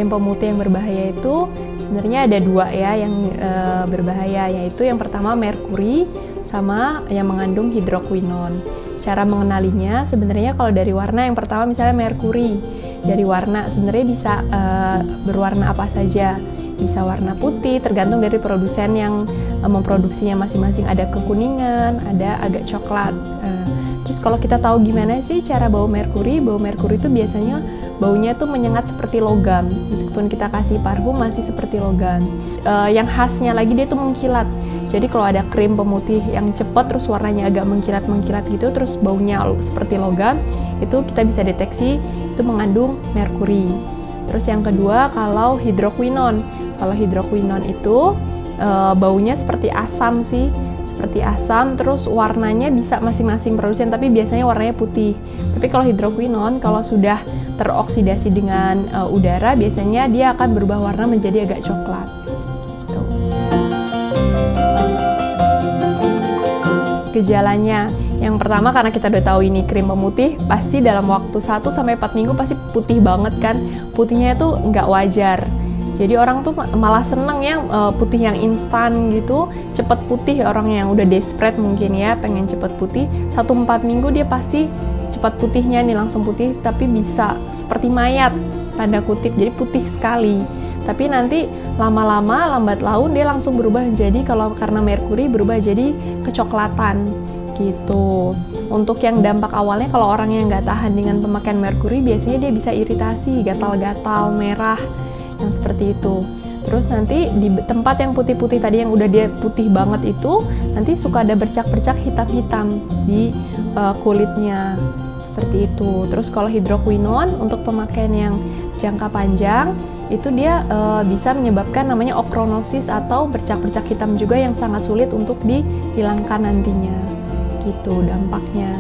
krim pemutih yang berbahaya itu sebenarnya ada dua ya yang berbahaya, yaitu yang pertama merkuri sama yang mengandung hidroquinon. Cara mengenalinya sebenarnya kalau dari warna, yang pertama misalnya merkuri, dari warna sebenarnya bisa berwarna apa saja, bisa warna putih tergantung dari produsen yang memproduksinya masing-masing, ada kekuningan, ada agak coklat. Terus kalau kita tahu gimana sih cara bau merkuri itu biasanya baunya tuh menyengat seperti logam, meskipun kita kasih parfum masih seperti logam. Yang khasnya lagi dia tuh mengkilat. Jadi kalau ada krim pemutih yang cepat terus warnanya agak mengkilat gitu, terus baunya seperti logam, itu kita bisa deteksi itu mengandung merkuri. Terus yang kedua kalau hidroquinon. Kalau hidroquinon itu baunya seperti asam sih, seperti asam, terus warnanya bisa masing-masing produsen, tapi biasanya warnanya putih. Tapi kalau hidroquinon, kalau sudah teroksidasi dengan udara, biasanya dia akan berubah warna menjadi agak coklat. Gitu. Gejalanya, yang pertama karena kita udah tahu ini krim pemutih, pasti dalam waktu 1-4 minggu pasti putih banget kan. Putihnya itu nggak wajar. Jadi orang tuh malah seneng ya putih yang instan gitu, cepet putih. Orang yang udah desperate mungkin ya, pengen cepet putih, 1-4 minggu dia pasti cepat putihnya nih, langsung putih, tapi bisa seperti mayat, tanda kutip, jadi putih sekali. Tapi nanti lama-lama, lambat laun dia langsung berubah jadi, kalau karena merkuri berubah jadi kecoklatan gitu. Untuk yang dampak awalnya, kalau orang yang nggak tahan dengan pemakaian merkuri, biasanya dia bisa iritasi, gatal-gatal, merah, yang seperti itu. Terus nanti di tempat yang putih-putih tadi, yang udah dia putih banget itu, nanti suka ada bercak-bercak hitam-hitam di kulitnya, seperti itu. Terus kalau hidroquinon untuk pemakaian yang jangka panjang, itu dia bisa menyebabkan namanya ochronosis atau bercak-bercak hitam juga yang sangat sulit untuk dihilangkan nantinya. Gitu dampaknya.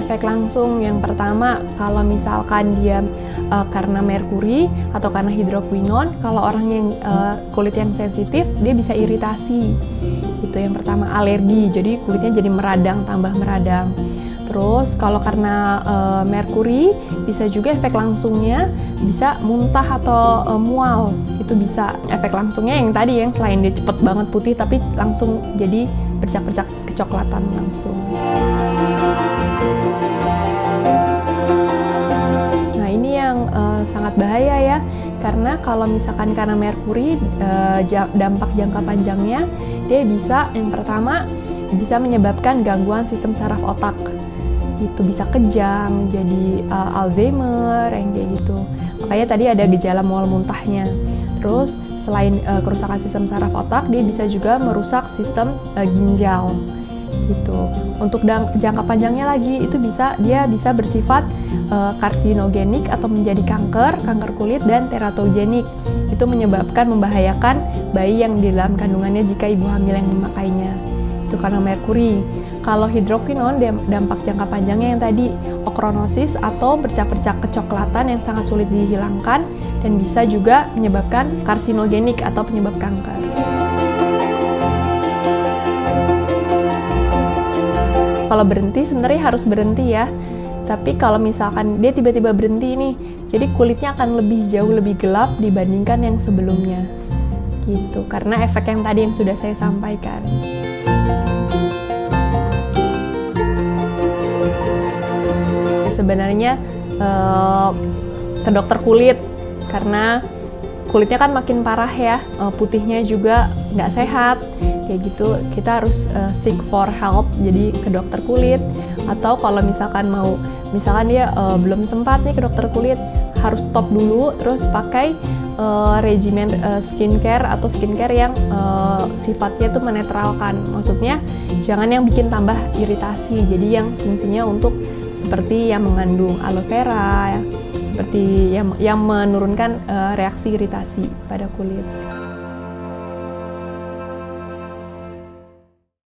Efek langsung yang pertama, kalau misalkan dia karena merkuri atau karena hidroquinon, kalau orang yang kulit yang sensitif, dia bisa iritasi. Itu yang pertama, alergi, jadi kulitnya jadi meradang, tambah meradang. Terus kalau karena merkuri, bisa juga efek langsungnya bisa muntah atau mual. Itu bisa efek langsungnya yang tadi, yang selain dia cepet banget putih, tapi langsung jadi bercak-bercak kecoklatan langsung. Nah ini yang sangat bahaya ya, karena kalau misalkan karena merkuri, dampak jangka panjangnya dia bisa, yang pertama bisa menyebabkan gangguan sistem saraf otak. Itu bisa kejang, jadi Alzheimer, yang kayak gitu. Makanya tadi ada gejala mual muntahnya. Terus selain kerusakan sistem saraf otak, dia bisa juga merusak sistem ginjal. Gitu. Untuk jangka panjangnya lagi, itu dia bisa bersifat karsinogenik atau menjadi kanker kulit, dan teratogenik. Itu menyebabkan, membahayakan bayi yang di dalam kandungannya jika ibu hamil yang memakainya. Itu karena merkuri. Kalau hidroquinon, dampak jangka panjangnya yang tadi ochronosis atau bercak-bercak kecoklatan yang sangat sulit dihilangkan, dan bisa juga menyebabkan karsinogenik atau penyebab kanker. Kalau berhenti, sebenarnya harus berhenti ya. Tapi kalau misalkan dia tiba-tiba berhenti nih, jadi kulitnya akan jauh lebih gelap dibandingkan yang sebelumnya. Gitu, karena efek yang tadi yang sudah saya sampaikan. Sebenarnya ke dokter kulit, karena kulitnya kan makin parah ya, putihnya juga nggak sehat, kayak gitu. Kita harus seek for help, jadi ke dokter kulit. Atau kalau misalkan dia belum sempat nih ke dokter kulit, harus stop dulu, terus pakai regimen skincare atau skincare yang sifatnya itu menetralkan. Maksudnya jangan yang bikin tambah iritasi, jadi yang fungsinya untuk seperti yang mengandung aloe vera, ya, seperti yang menurunkan reaksi iritasi pada kulit.